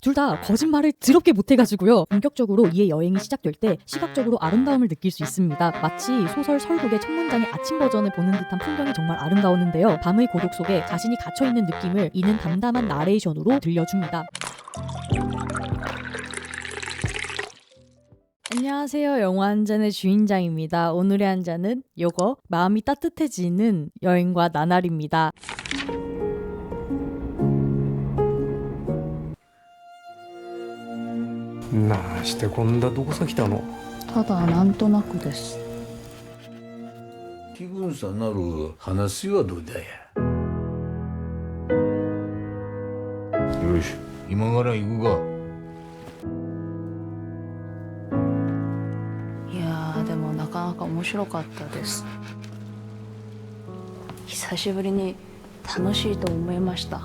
둘 다 거짓말을 더럽게 못해가지고요. 본격적으로 이의 여행이 시작될 때 시각적으로 아름다움을 느낄 수 있습니다. 마치 소설 설국의 첫 문장의 아침 버전을 보는 듯한 풍경이 정말 아름다웠는데요. 밤의 고독 속에 자신이 갇혀있는 느낌을 이는 담담한 나레이션으로 들려줍니다. 안녕하세요. 영화 한 잔의 주인장입니다. 오늘의 한 잔은 요거 마음이 따뜻해지는 여행과 나날입니다.なあしてこんなどこさ来たの。ただなんとなくです。気分さなる話はどうだや。よし、今から行くか。いやーでもなかなか面白かったです。久しぶりに楽しいと思いました。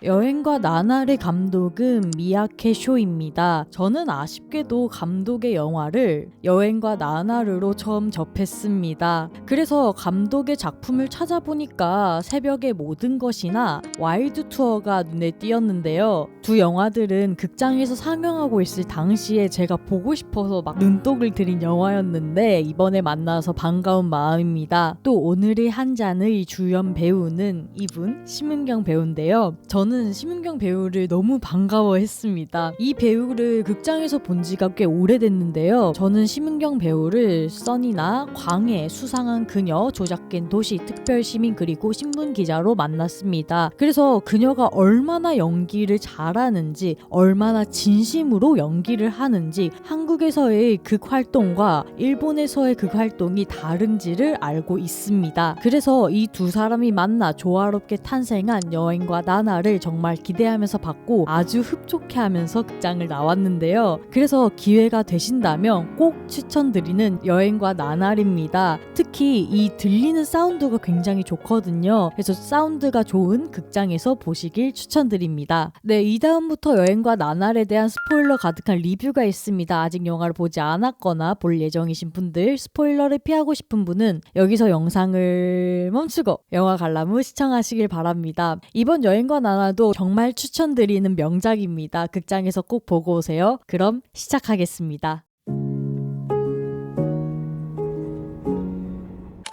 여행과 나날의 감독은 미야케 쇼입니다. 저는 아쉽게도 감독의 영화를 여행과 나날으로 처음 접했습니다. 그래서 감독의 작품을 찾아보니까 새벽의 모든 것이나 와일드 투어가 눈에 띄었는데요. 두 영화들은 극장에서 상영하고 있을 당시에 제가 보고 싶어서 막 눈독을 들인 영화였는데 이번에 만나서 반가운 마음입니다. 또 오늘의 한 잔의 주연 배우는 이분 심은경 배우인데요. 저는 심은경 배우를 너무 반가워했습니다. 이 배우를 극장에서 본 지가 꽤 오래됐는데요. 저는 심은경 배우를 써니나 광해, 수상한 그녀, 조작된 도시, 특별시민 그리고 신문기자로 만났습니다. 그래서 그녀가 얼마나 연기를 잘하는지 얼마나 진심으로 연기를 하는지 한국에서의 극활동과 일본에서의 극활동이 다른지를 알고 있습니다. 그래서 이 두 사람이 만나 조화롭게 탄생한 여행과 나날을 정말 기대하면서 봤고 아주 흡족해하면서 극장을 나왔는데요. 그래서 기회가 되신다면 꼭 추천드리는 여행과 나날입니다. 특히 이 들리는 사운드가 굉장히 좋거든요. 그래서 사운드가 좋은 극장에서 보시길 추천드립니다. 네, 이 다음부터 여행과 나날에 대한 스포일러 가득한 리뷰가 있습니다. 아직 영화를 보지 않았거나 볼 예정이신 분들, 스포일러를 피하고 싶은 분은 여기서 영상을 멈추고 영화 관람 후 시청하시길 바랍니다. 이번 여행과 나날도 정말 추천드리는 명작입니다. 극장에서 꼭 보고 오세요. 그럼 시작하겠습니다.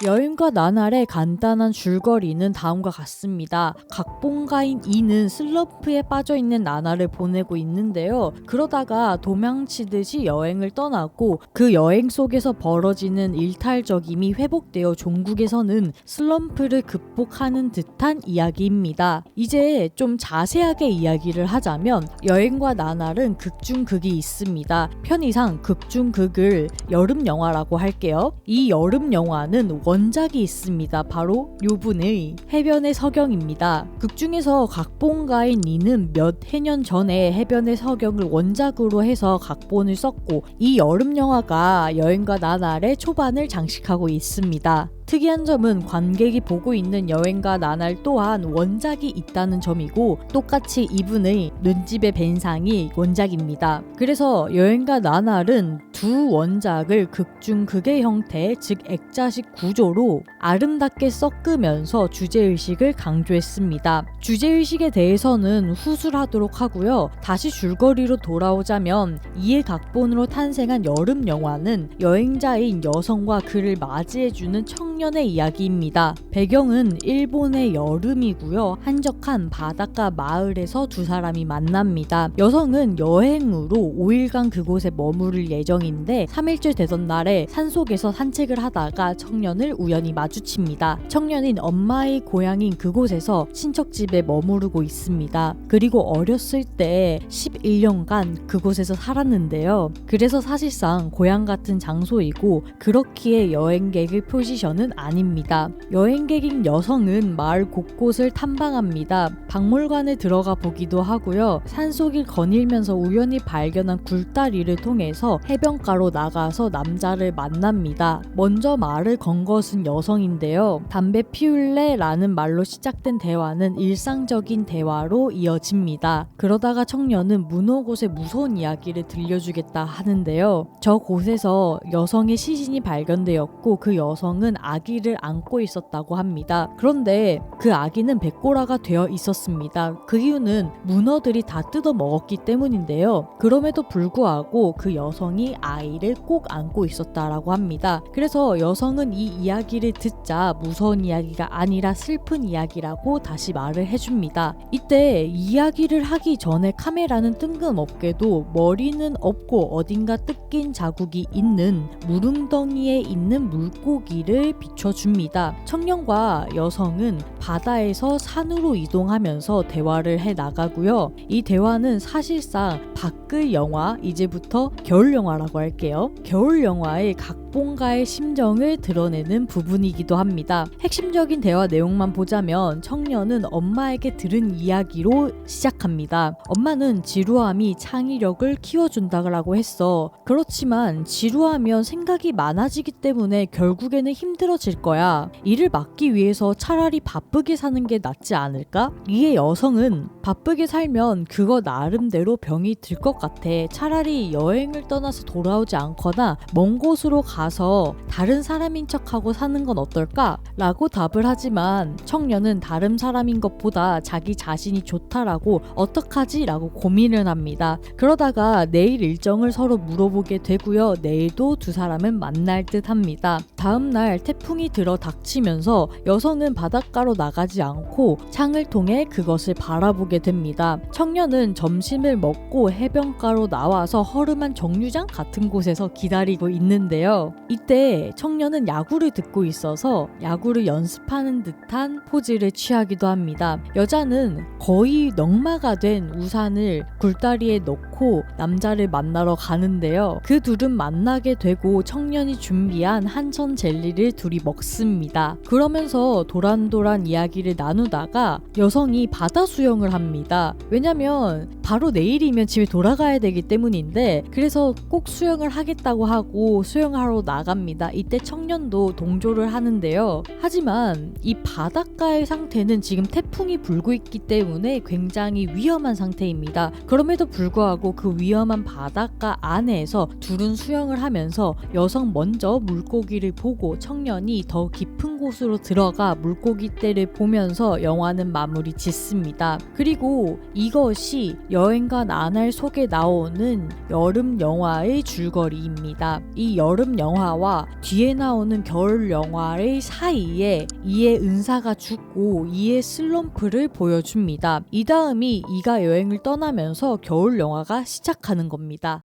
여행과 나날의 간단한 줄거리는 다음과 같습니다. 각본가인 이는 슬럼프에 빠져있는 나날을 보내고 있는데요. 그러다가 도망치듯이 여행을 떠나고 그 여행 속에서 벌어지는 일탈적임이 회복되어 종국에서는 슬럼프를 극복하는 듯한 이야기입니다. 이제 좀 자세하게 이야기를 하자면 여행과 나날은 극중극이 있습니다. 편의상 극중극을 여름영화라고 할게요. 이 여름영화는 원작이 있습니다. 바로 요분의 해변의 서경입니다. 극중에서 각본가인 이는 몇 해년 전에 해변의 서경을 원작으로 해서 각본을 썼고 이 여름영화가 여행과 나날의 초반을 장식하고 있습니다. 특이한 점은 관객이 보고 있는 여행과 나날 또한 원작이 있다는 점이고 똑같이 이분의 눈집의 벤상이 원작입니다. 그래서 여행과 나날은 두 원작을 극중극의 형태, 즉 액자식 구조로 아름답게 섞으면서 주제의식을 강조했습니다. 주제의식에 대해서는 후술하도록 하고요. 다시 줄거리로 돌아오자면 이의 각본으로 탄생한 여름영화는 여행자인 여성과 그를 맞이해주는 청년의 이야기입니다. 배경은 일본의 여름이고요. 한적한 바닷가 마을에서 두 사람이 만납니다. 여성은 여행으로 5일간 그곳에 머무를 예정인데 3일째 되던 날에 산속에서 산책을 하다가 청년을 우연히 마주칩니다. 청년인 엄마의 고향인 그곳에서 친척집에 머무르고 있습니다. 그리고 어렸을 때 11년간 그곳에서 살았는데요. 그래서 사실상 고향 같은 장소이고 그렇기에 여행객의 포지션은 아닙니다. 여행객인 여성은 마을 곳곳을 탐방합니다. 박물관에 들어가 보기도 하고요. 산속을 거닐면서 우연히 발견한 굴다리를 통해서 해변가로 나가서 남자를 만납니다. 먼저 말을 건 것은 여성인데요. 담배 피울래? 라는 말로 시작된 대화는 일상적인 대화로 이어집니다. 그러다가 청년은 문호곳의 무서운 이야기를 들려주겠다 하는데요. 저 곳에서 여성의 시신이 발견되었고 그 여성은 아기를 안고 있었다고 합니다. 그런데 그 아기는 백골아가 되어 있었습니다. 그 이유는 문어들이 다 뜯어 먹었기 때문인데요. 그럼에도 불구하고 그 여성이 아이를 꼭 안고 있었다라고 합니다. 그래서 여성은 이 이야기를 듣자 무서운 이야기가 아니라 슬픈 이야기라고 다시 말을 해줍니다. 이때 이야기를 하기 전에 카메라는 뜬금없게도 머리는 없고 어딘가 뜯긴 자국이 있는 물웅덩이에 있는 물고기를 비춰줍니다. 청년과 여성은 바다에서 산으로 이동하면서 대화를 해 나가고요. 이 대화는 사실상 밖의 영화, 이제부터 겨울 영화라고 할게요. 겨울 영화의 각본가의 심정을 드러내는 부분이기도 합니다. 핵심적인 대화 내용만 보자면 청년은 엄마에게 들은 이야기로 시작합니다. 엄마는 지루함이 창의력을 키워준다고 했어. 그렇지만 지루하면 생각이 많아지기 때문에 결국에는 힘들어질 거야. 이를 막기 위해서 차라리 바쁘게 사는 게 낫지 않을까? 이에 여성은 바쁘게 살면 그거 나름대로 병이 들 것 같아. 차라리 여행을 떠나서 돌아오지 않거나 먼 곳으로 가서 다른 사람인 척하고 사는 건 어떨까? 라고 답을 하지만 청년은 다른 사람인 것보다 자기 자신이 좋다라고 어떡하지? 라고 고민을 합니다. 그러다가 내일 일정을 서로 물어보게 되고요. 내일도 두 사람은 만날 듯 합니다. 다음날 태풍이 들어 닥치면서 여성은 바닷가로 나가지 않고 창을 통해 그것을 바라보게 됩니다. 청년은 점심을 먹고 해변가로 나와서 허름한 정류장 같은 곳에서 기다리고 있는데요. 이때 청년은 야구를 듣고 있어서 야구를 연습하는 듯한 포즈를 취하기도 합니다. 여자는 거의 넉마가 된 우산을 굴다리에 넣고 남자를 만나러 가는데요. 그 둘은 만나게 되고 청년이 준비한 한천 젤리를 둘이 먹습니다. 그러면서 도란도란 이야기를 나누다가 여성이 바다 수영을 합니다. 왜냐면 바로 내일이면 집에 돌아가야 되기 때문인데 그래서 꼭 수영을 하겠다고 하고 수영하러 나갑니다. 이때 청년도 동조를 하는데요. 하지만 이 바닷가의 상태는 지금 태풍이 불고 있기 때문에 굉장히 위험한 상태입니다. 그럼에도 불구하고 그 위험한 바닷가 안에서 둘은 수영을 하면서 여성 먼저 물고기를 보고 청년이 더 깊은 곳으로 들어가 물고기떼를 보면서 영화는 마무리 짓습니다. 그리고 이것이 여행과 나날 속에 나오는 여름 영화의 줄거리입니다. 이 여름 영화와 뒤에 나오는 겨울 영화의 사이에 이의 은사가 죽고 이의 슬럼프를 보여줍니다. 이 다음이 이가 여행을 떠나면서 겨울 영화가 시작하는 겁니다.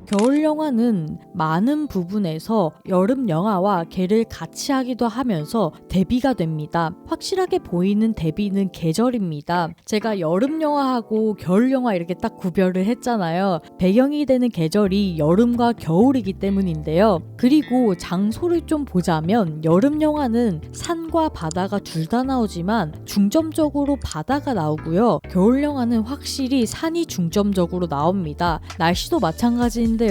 겨울 영화는 많은 부분에서 여름 영화와 개를 같이 하기도 하면서 대비가 됩니다. 확실하게 보이는 대비는 계절입니다. 제가 여름 영화하고 겨울 영화 이렇게 딱 구별을 했잖아요. 배경이 되는 계절이 여름과 겨울이기 때문인데요. 그리고 장소를 좀 보자면 여름 영화는 산과 바다가 둘 다 나오지만 중점적으로 바다가 나오고요. 겨울 영화는 확실히 산이 중점적으로 나옵니다. 날씨도 마찬가지인데요.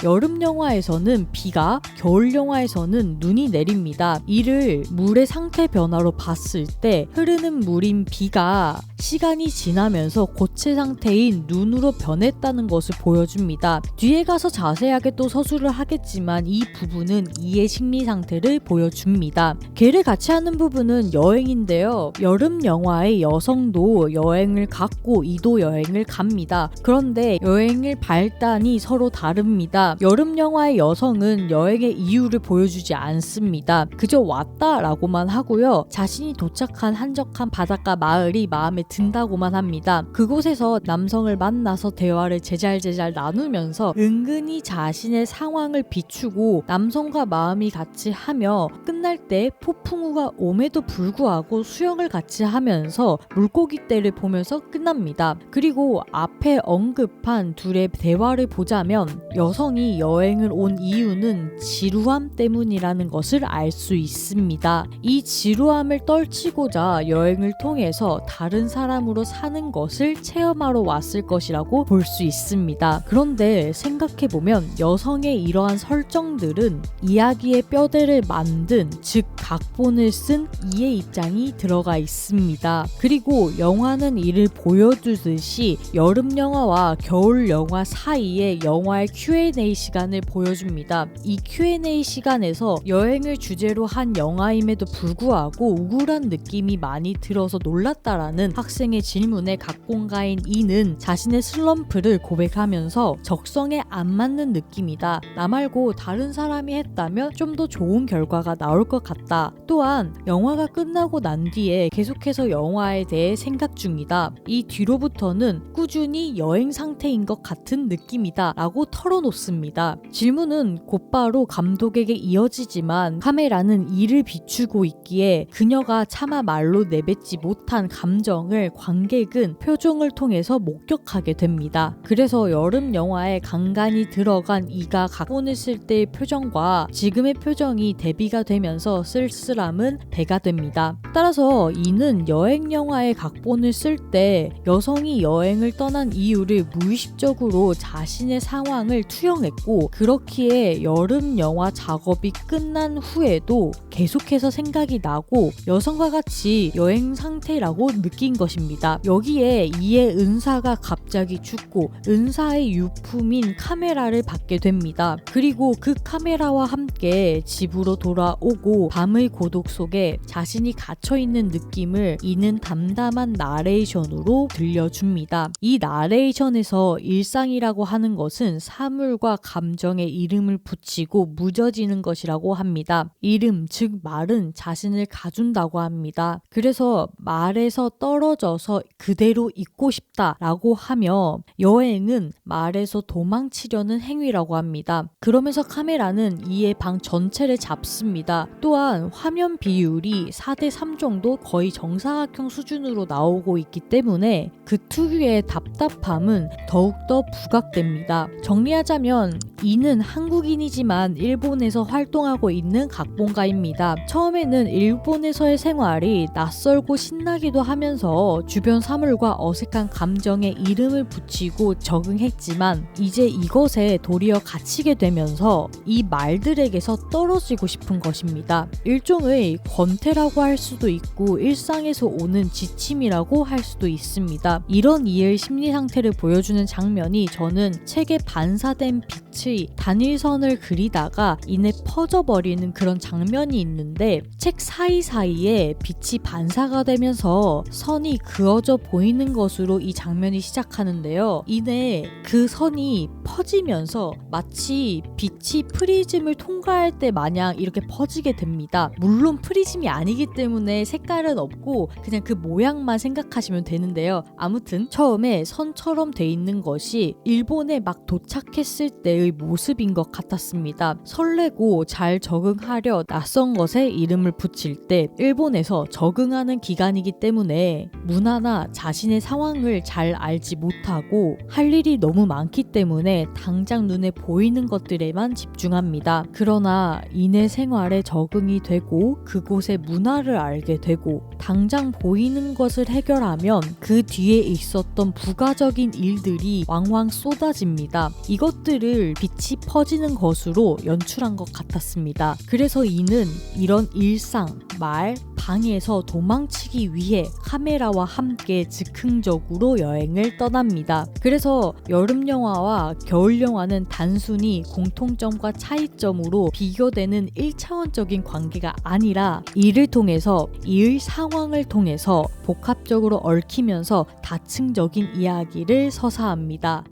여름 영화에서는 비가, 겨울 영화에서는 눈이 내립니다. 이를 물의 상태 변화로 봤을 때 흐르는 물인 비가 시간이 지나면서 고체 상태인 눈으로 변했다는 것을 보여줍니다. 뒤에 가서 자세하게 또 서술을 하겠지만 이 부분은 이의 심리 상태를 보여줍니다. 개를 같이 하는 부분은 여행인데요. 여름 영화의 여성도 여행을 갔고 이도 여행을 갑니다. 그런데 여행의 발단이 서로 다릅니다. 여름 영화의 여성은 여행의 이유를 보여주지 않습니다. 그저 왔다라고만 하고요. 자신이 도착한 한적한 바닷가 마을이 마음에 든다고만 합니다. 그곳에서 남성을 만나서 대화를 제잘제잘 나누면서 은근히 자신의 상황을 비추고 남성과 마음이 같이 하며 끝날 때 폭풍우가 옴에도 불구하고 수영을 같이 하면서 물고기떼를 보면서 끝납니다. 그리고 앞에 언급한 둘의 대화를 보자면 여성이 여행을 온 이유는 지루함 때문이라는 것을 알 수 있습니다. 이 지루함을 떨치고자 여행을 통해서 다른 사람으로 사는 것을 체험하러 왔을 것이라고 볼 수 있습니다. 그런데 생각해보면 여성의 이러한 설정들은 이야기의 뼈대를 만든, 즉 각본을 쓴 이의 입장이 들어가 있습니다. 그리고 영화는 이를 보여주듯이 여름 영화와 겨울 영화 사이에 영화의 Q&A 시간을 보여줍니다. 이 Q&A 시간에서 여행을 주제로 한 영화임에도 불구하고 우울한 느낌이 많이 들어서 놀랐다라는 학생의 질문에 각본가인 이는 자신의 슬럼프를 고백하면서 적성에 안 맞는 느낌이다. 나 말고 다른 사람이 했다면 좀 더 좋은 결과가 나올 것 같다. 또한 영화가 끝나고 난 뒤에 계속해서 영화에 대해 생각 중이다. 이 뒤로부터는 꾸준히 여행 상태인 것 같은 느낌이다 라고 털어놓습니다. 질문은 곧바로 감독에게 이어지지만 카메라는 이를 비추고 있기에 그녀가 차마 말로 내뱉지 못한 감정을 관객은 표정을 통해서 목격하게 됩니다. 그래서 여름 영화에 간간히 들어간 이가 각본을 쓸 때의 표정과 지금의 표정이 대비가 되면서 쓸쓸함은 배가 됩니다. 따라서 이는 여행 영화의 각본을 쓸 때 여성이 여행을 떠난 이유를 무의식적으로 자신의 상황을 투영했고 그렇기에 여름 영화 작업이 끝난 후에도 계속해서 생각이 나고 여성과 같이 여행 상태라고 느낀 것입니다. 여기에 이의 은사가 갑자기 죽고 은사의 유품인 카메라를 받게 됩니다. 그리고 그 카메라와 함께 집으로 돌아오고 밤의 고독 속에 자신이 갇혀있는 느낌을 이는 담담한 나레이션으로 들려줍니다. 이 나레이션에서 일상이라고 하는 것은 사물과 감정에 이름을 붙이고 묻어지는 것이라고 합니다. 이름, 즉 말은 자신을 가둔다고 합니다. 그래서 말에서 떨어져서 그대로 있고 싶다라고 하며 여행은 말에서 도망치려는 행위라고 합니다. 그러면서 카메라는 이의 방 전체를 잡습니다. 또한 화면 비율이 4:3 정도 거의 정사각형 수준으로 나오고 있기 때문에 그 특유의 답답함은 더욱더 부각됩니다. 정리하자면 이는 한국인이지만 일본에서 활동하고 있는 각본가입니다. 처음에는 일본에서의 생활이 낯설고 신나기도 하면서 주변 사물과 어색한 감정에 이름을 붙이고 적응했지만 이제 이것에 도리어 갇히게 되면서 이 말들에게서 떨어지고 싶은 것입니다. 일종의 권태라고 할 수도 있고 일상에서 오는 지침이라고 할 수도 있습니다. 이런 이의 심리 상태를 보여주는 장면이 저는 책에 반사된 빛의 단일선을 그리다가 이내 퍼져버리는 그런 장면이 있는데 책 사이사이에 빛이 반사가 되면서 선이 그어져 보이는 것으로 이 장면이 시작하는데요. 이내 그 선이 퍼지면서 마치 빛이 프리즘을 통과할 때 마냥 이렇게 퍼지게 됩니다. 물론 프리즘이 아니기 때문에 색깔은 없고 그냥 그 모양만 생각하시면 되는데요. 아무튼 처음에 선처럼 돼 있는 것이 일본에 막 도착했을 때의 모습인 것 같았습니다. 설레고 잘 적응하려 낯선 것에 이름을 붙일 때 일본에서 적응하는 기간이기 때문에 문화나 자신의 상황을 잘 알지 못하고 할 일이 너무 많기 때문에 당장 눈에 보이는 것들에만 집중합니다. 그러나 이내 생활에 적응이 되고 그곳의 문화를 알게 되고 당장 보이는 것을 해결하면 그 뒤에 있었던 부가적인 일들이 왕왕 쏟아집니다. 이것들을 빛이 퍼지는 것으로 연출한 것 같았습니다. 그래서 이는 이런 일상, 말, 방에서 도망치기 위해 카메라와 함께 즉흥적으로 여행을 떠납니다. 그래서 여름 영화와 겨울 영화는 단순히 공통점과 차이점으로 비교되는 1차원적인 관계가 아니라 이를 통해서 이의 상황을 통해서 복합적으로 얽히면서 다층적인 이야기를 서사합니다.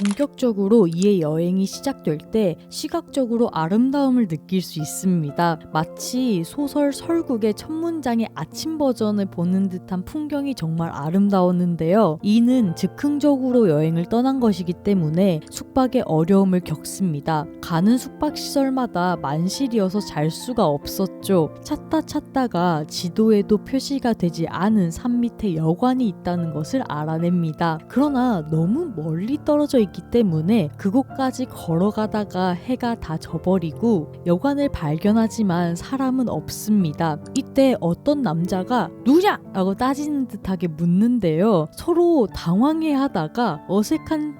본격적으로 이의 여행이 시작될 때 시각적으로 아름다움을 느낄 수 있습니다. 마치 소설 설국의 첫 문장의 아침 버전을 보는 듯한 풍경이 정말 아름다웠는데요. 이는 즉흥적으로 여행을 떠난 것이기 때문에 숙박에 어려움을 겪습니다. 가는 숙박시설마다 만실이어서 잘 수가 없었죠. 찾다가 지도에도 표시가 되지 않은 산 밑에 여관이 있다는 것을 알아냅니다. 그러나 너무 멀리 떨어져 있기 때문에 그곳까지 걸어가다가 해가 다 져버리고 여관을 발견하지만 사람은 없습니다. 이때 어떤 남자가 누구냐? 라고 따지는 듯하게 묻는데요. 서로 당황해하다가 어색한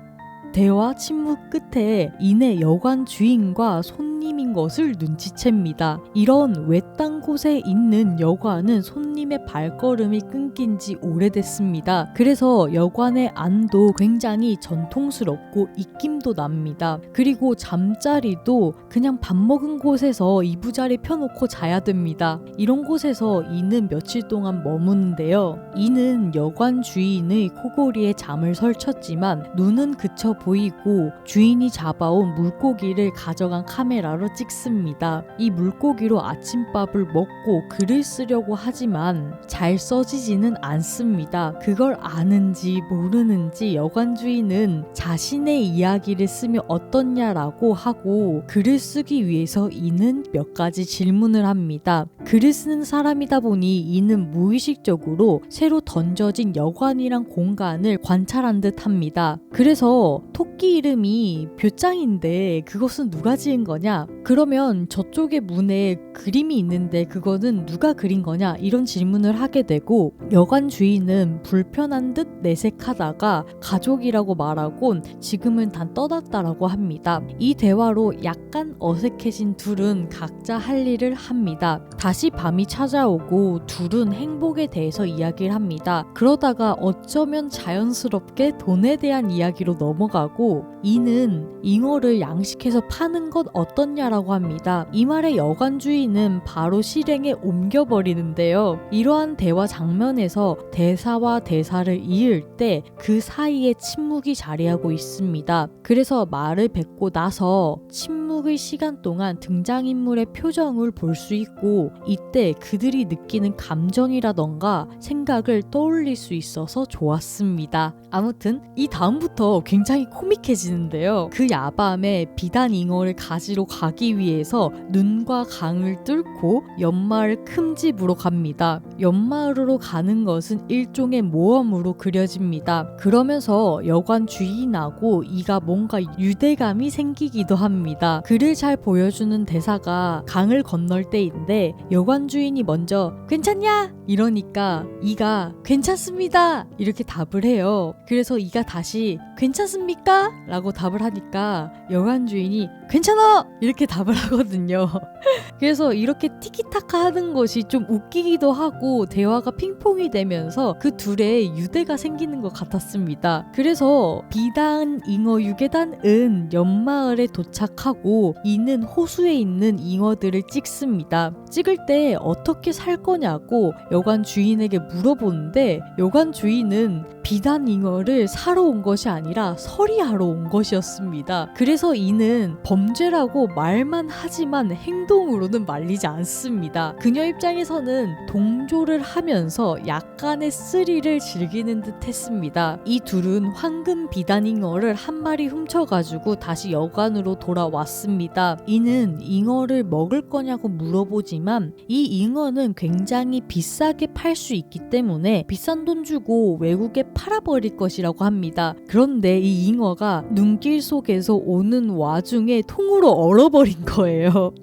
대화 침묵 끝에 이내 여관 주인과 손님인 것을 눈치챕니다. 이런 외딴 곳에 있는 여관은 손님의 발걸음이 끊긴 지 오래됐습니다. 그래서 여관의 안도 굉장히 전통스럽고 입김도 납니다. 그리고 잠자리도 그냥 밥 먹은 곳에서 이부자리 펴놓고 자야 됩니다. 이런 곳에서 이는 며칠 동안 머무는데요. 이는 여관 주인의 코골이에 잠을 설쳤지만 눈은 그쳐 보이고 주인이 잡아온 물고기를 가져간 카메라로 찍습니다. 이 물고기로 아침밥을 먹고 글을 쓰려고 하지만 잘 써지지는 않습니다. 그걸 아는지 모르는지 여관 주인은 자신의 이야기를 쓰면 어떻냐라고 하고 글을 쓰기 위해서 이는 몇 가지 질문을 합니다. 글을 쓰는 사람이다 보니 이는 무의식적으로 새로 던져진 여관이란 공간을 관찰한 듯 합니다. 그래서 토끼 이름이 볏장인데 그것은 누가 지은 거냐? 그러면 저쪽에 문에 그림이 있는데 그거는 누가 그린 거냐? 이런 질문을 하게 되고 여관 주인은 불편한 듯 내색하다가 가족이라고 말하곤 지금은 다 떠났다라고 합니다. 이 대화로 약간 어색해진 둘은 각자 할 일을 합니다. 다시 밤이 찾아오고 둘은 행복에 대해서 이야기를 합니다. 그러다가 어쩌면 자연스럽게 돈에 대한 이야기로 넘어가고 이는 잉어를 양식해서 파는 것 어떻냐라고 합니다. 이 말에 여관 주인은 바로 실행에 옮겨버리는데요. 이러한 대화 장면에서 대사와 대사를 이을 때 그 사이에 침묵이 자리하고 있습니다. 그래서 말을 뱉고 나서 침묵의 시간 동안 등장인물의 표정을 볼 수 있고 이때 그들이 느끼는 감정이라던가 생각을 떠올릴 수 있어서 좋았습니다. 아무튼 이 다음부터 굉장히 코믹해지는데요. 그 야밤에 비단 잉어를 가지러 가기 위해서 눈과 강을 뚫고 연마을 큰 집으로 갑니다. 연마을로 가는 것은 일종의 모험으로 그려집니다. 그러면서 여관 주인하고 이가 뭔가 유대감이 생기기도 합니다. 그를 잘 보여주는 대사가 강을 건널 때인데 여관 주인이 먼저 괜찮냐? 이러니까 이가 괜찮습니다! 이렇게 답을 해요. 그래서 이가 다시 괜찮습니까? 라고 답을 하니까 여관 주인이 괜찮아! 이렇게 답을 하거든요. 그래서 이렇게 티키타카 하는 것이 좀 웃기기도 하고 대화가 핑퐁이 되면서 그 둘의 유대가 생기는 것 같았습니다. 그래서 비단 잉어 유괴단은 연마을에 도착하고 이는 호수에 있는 잉어들을 찍습니다. 찍을 때 어떻게 살 거냐고 여관 주인에게 물어보는데 여관 주인은 비단 잉어를 사러 온 것이 아니라 서리하러 온 것이었습니다. 그래서 이는 범죄라고 말만 하지만 행동으로는 말리지 않습니다. 그녀 입장에서는 동조를 하면서 약간의 스릴을 즐기는 듯 했습니다. 이 둘은 황금 비단 잉어를 한 마리 훔쳐가지고 다시 여관으로 돌아왔습니다. 이는 잉어를 먹을 거냐고 물어보지만 이 잉어는 굉장히 비싸게 팔 수 있기 때문에 비싼 돈 주고 외국에 팔아버릴 것이라고 합니다. 그런데 이 잉어가 눈길 속에서 오는 와중에 통으로 얼어버린 거예요.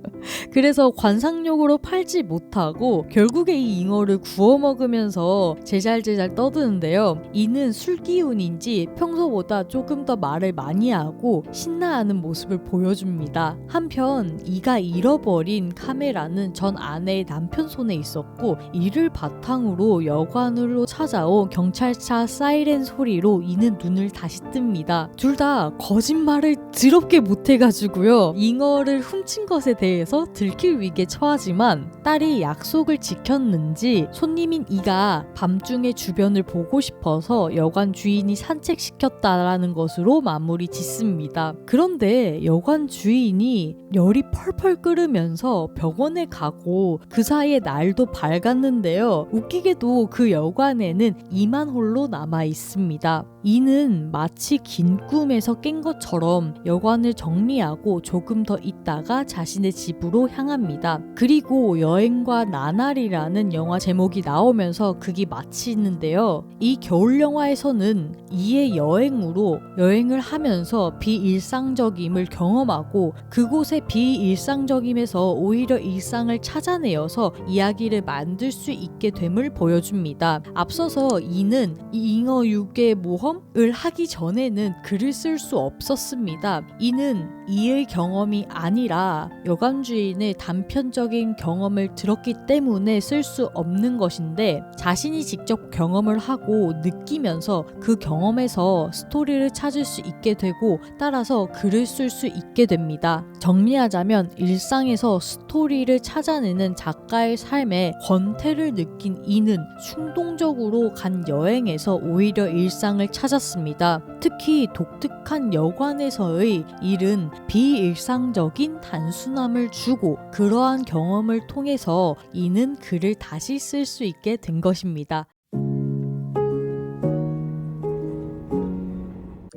그래서 관상용으로 팔지 못하고 결국에 이 잉어를 구워 먹으면서 제잘제잘 떠드는데요. 이는 술기운인지 평소보다 조금 더 말을 많이 하고 신나하는 모습을 보여줍니다. 한편 이가 잃어버린 카메라는 전 아내의 남편 손에 있었고 이를 바탕으로 여관으로 찾아온 경찰차 사이렌 소리로 이는 눈을 다시 뜹니다. 둘 다 거짓말을 더럽게 못해가지고요. 잉어를 훔친 것에 대해서 들킬 위기에 처하지만 딸이 약속을 지켰는지 손님인 이가 밤중에 주변을 보고 싶어서 여관 주인이 산책시켰다라는 것으로 마무리 짓습니다. 그런데 여관 주인이 열이 펄펄 끓으면서 병원에 가고 그 사이에 날도 밝았는데요. 웃기게도 그 여관에는 이만 홀로 남아 있습니다. 이는 마치 긴 꿈에서 깬 것처럼 여관을 정리하고 조금 더 있다가 자신의 집으로 향합니다. 그리고 여행과 나날이라는 영화 영화 제목이 나오면서 극이 마치는데요. 이 겨울 영화에서는 이의 여행으로 여행을 하면서 비일상적임을 경험하고 그곳의 비일상적임에서 오히려 일상을 찾아내어서 이야기를 만들 수 있게 됨을 보여줍니다. 앞서서 이는 잉어 육의 모험을 하기 전에는 글을 쓸 수 없었습니다. 이는 이의 경험이 아니라 여관 주인의 단편적인 경험을 들었기 때문에 쓸 수 없는 것인데 자신이 직접 경험을 하고 느끼면서 그 경험에서 스토리를 찾을 수 있게 되고 따라서 글을 쓸 수 있게 됩니다. 정리하자면 일상에서 스토리를 찾아내는 작가의 삶에 권태를 느낀 이는 충동적으로 간 여행에서 오히려 일상을 찾았습니다. 특히 독특한 여관에서의 일은 비일상적인 단순함을 주고 그러한 경험을 통해서 이는 글을 다시 쓸 수 있게 된 것입니다.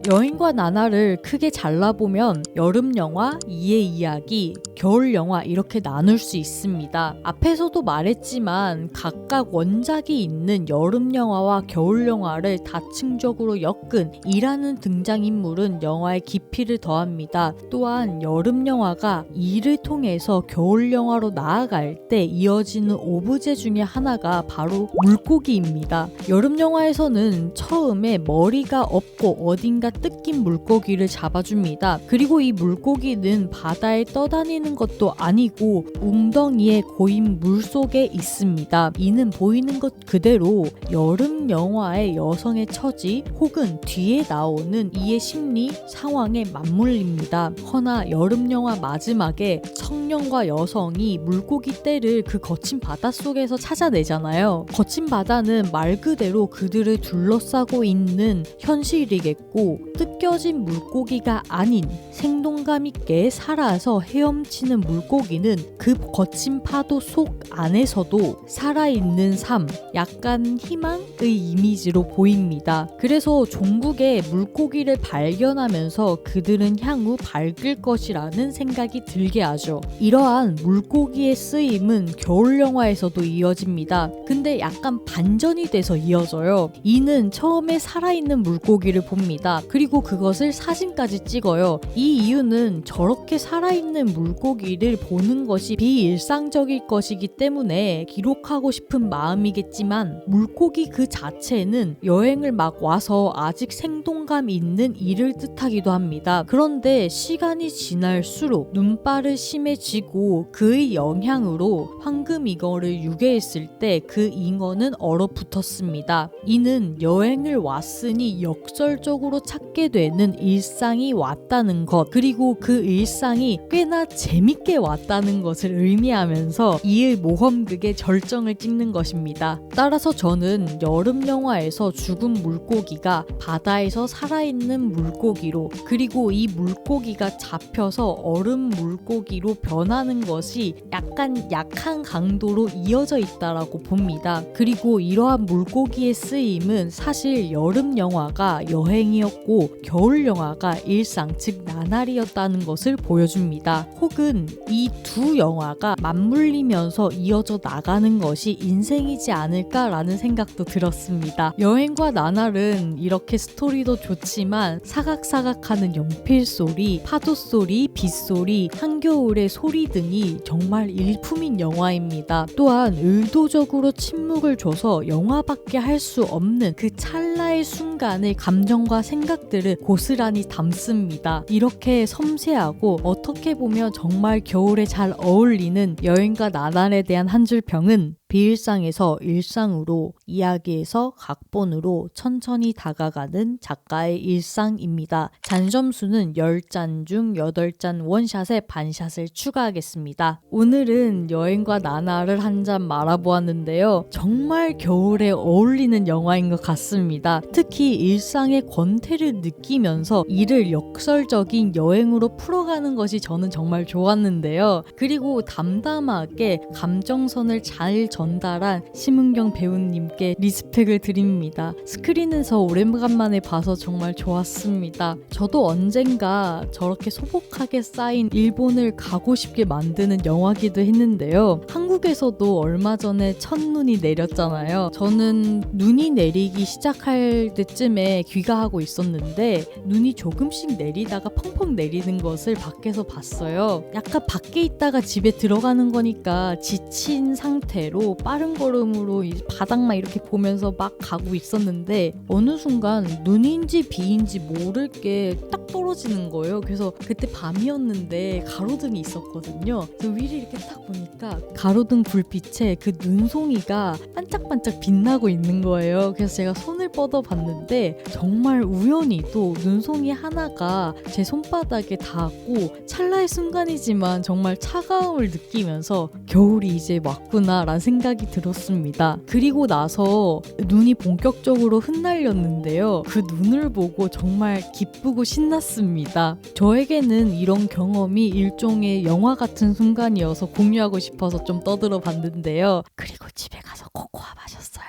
여행과 나날을 크게 잘라보면 여름 영화, 이의 이야기, 겨울 영화 이렇게 나눌 수 있습니다. 앞에서도 말했지만 각각 원작이 있는 여름 영화와 겨울 영화를 다층적으로 엮은 이라는 등장인물은 영화의 깊이를 더합니다. 또한 여름 영화가 이를 통해서 겨울 영화로 나아갈 때 이어지는 오브제 중에 하나가 바로 물고기입니다. 여름 영화에서는 처음에 머리가 없고 어딘가 뜯긴 물고기를 잡아줍니다. 그리고 이 물고기는 바다에 떠다니는 것도 아니고 웅덩이에 고인 물속에 있습니다. 이는 보이는 것 그대로 여름 영화의 여성의 처지 혹은 뒤에 나오는 이의 심리 상황에 맞물립니다. 허나 여름 영화 마지막에 청년과 여성이 물고기 떼를 그 거친 바닷속에서 찾아내잖아요. 거친 바다는 말 그대로 그들을 둘러싸고 있는 현실이겠고 뜯겨진 물고기가 아닌 생동감 있게 살아서 헤엄치는 물고기는 그 거친 파도 속 안에서도 살아있는 삶, 약간 희망의 이미지로 보입니다. 그래서 종국에 물고기를 발견하면서 그들은 향후 밝을 것이라는 생각이 들게 하죠. 이러한 물고기의 쓰임은 겨울 영화에서도 이어집니다. 근데 약간 반전이 돼서 이어져요. 이는 처음에 살아있는 물고기를 봅니다. 그리고 그것을 사진까지 찍어요. 이 이유는 저렇게 살아있는 물고기를 보는 것이 비일상적일 것이기 때문에 기록하고 싶은 마음이겠지만 물고기 그 자체는 여행을 막 와서 아직 생동감 있는 이를 뜻하기도 합니다. 그런데 시간이 지날수록 눈발을 심해지고 그의 영향으로 황금잉어를 유괴했을 때 그 잉어는 얼어붙었습니다. 이는 여행을 왔으니 역설적으로 찾게 되는 일상이 왔다는 것, 그리고 그 일상이 꽤나 재밌게 왔다는 것을 의미하면서 이의 모험극의 절정을 찍는 것입니다. 따라서 저는 여름 영화에서 죽은 물고기가 바다에서 살아있는 물고기로, 그리고 이 물고기가 잡혀서 얼음 물고기로 변하는 것이 약간 약한 강도로 이어져 있다라고 봅니다. 그리고 이러한 물고기의 쓰임은 사실 여름 영화가 여행이었고 겨울 영화가 일상, 즉 나날이었다는 것을 보여줍니다. 혹은 이 두 영화가 맞물리면서 이어져 나가는 것이 인생이지 않을까라는 생각도 들었습니다. 여행과 나날은 이렇게 스토리도 좋지만 사각사각하는 연필소리, 파도소리, 빗소리, 한겨울의 소리 등이 정말 일품인 영화입니다. 또한 의도적으로 침묵을 줘서 영화밖에 할 수 없는 그 찰나의 순간의 감정과 생각들을 고스란히 담습니다. 이렇게 섬세하고 어떻게 보면 정말 겨울에 잘 어울리는 여행과 나날에 대한 한 줄 평은 비일상에서 일상으로, 이야기에서 각본으로 천천히 다가가는 작가의 일상입니다. 잔점수는 10잔 중 8잔 원샷에 반샷을 추가하겠습니다. 오늘은 여행과 나날을 한 잔 말아보았는데요. 정말 겨울에 어울리는 영화인 것 같습니다. 특히 일상의 권태를 느끼면서 이를 역설적인 여행으로 풀어가는 것이 저는 정말 좋았는데요. 그리고 담담하게 감정선을 잘 전달한 심은경 배우님께 리스펙을 드립니다. 스크린에서 오랜만에 봐서 정말 좋았습니다. 저도 언젠가 저렇게 소복하게 쌓인 일본을 가고 싶게 만드는 영화기도 했는데요. 한국 한국에서도 얼마 전에 첫눈이 내렸잖아요. 저는 눈이 내리기 시작할 때쯤에 귀가하고 있었는데 눈이 조금씩 내리다가 펑펑 내리는 것을 밖에서 봤어요. 약간 밖에 있다가 집에 들어가는 거니까 지친 상태로 빠른 걸음으로 바닥만 이렇게 보면서 막 가고 있었는데 어느 순간 눈인지 비인지 모를 게 딱 떨어지는 거예요. 그래서 그때 밤이었는데 가로등이 있었거든요. 그래서 위를 이렇게 딱 보니까 가로등 불빛에 그 눈송이가 반짝반짝 빛나고 있는 거예요. 그래서 제가 손을 뻗어봤는데 정말 우연히 또 눈송이 하나가 제 손바닥에 닿았고 찰나의 순간이지만 정말 차가움을 느끼면서 겨울이 이제 왔구나 라는 생각이 들었습니다. 그리고 나서 눈이 본격적으로 흩날렸는데요. 그 눈을 보고 정말 기쁘고 신났습니다. 저에게는 이런 경험이 일종의 영화 같은 순간이어서 공유하고 싶어서 좀 떠들어 봤는데요. 그리고 집에 가서 코코아 마셨어요.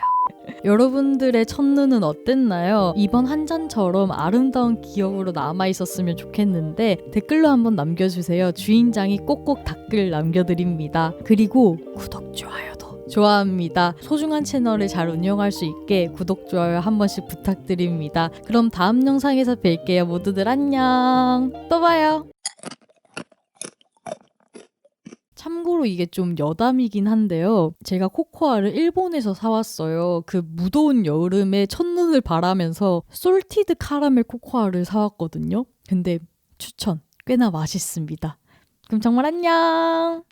여러분들의 첫눈은 어땠나요? 이번 한 잔처럼 아름다운 기억으로 남아있었으면 좋겠는데 댓글로 한번 남겨주세요. 주인장이 꼭꼭 댓글 남겨드립니다. 그리고 구독, 좋아요도 좋아합니다. 소중한 채널을 잘 운영할 수 있게 구독, 좋아요 한 번씩 부탁드립니다. 그럼 다음 영상에서 뵐게요. 모두들 안녕. 또 봐요. 참고로 이게 좀 여담이긴 한데요. 제가 코코아를 일본에서 사왔어요. 그 무더운 여름에 첫눈을 바라면서 솔티드 카라멜 코코아를 사왔거든요. 근데 추천! 꽤나 맛있습니다. 그럼 정말 안녕!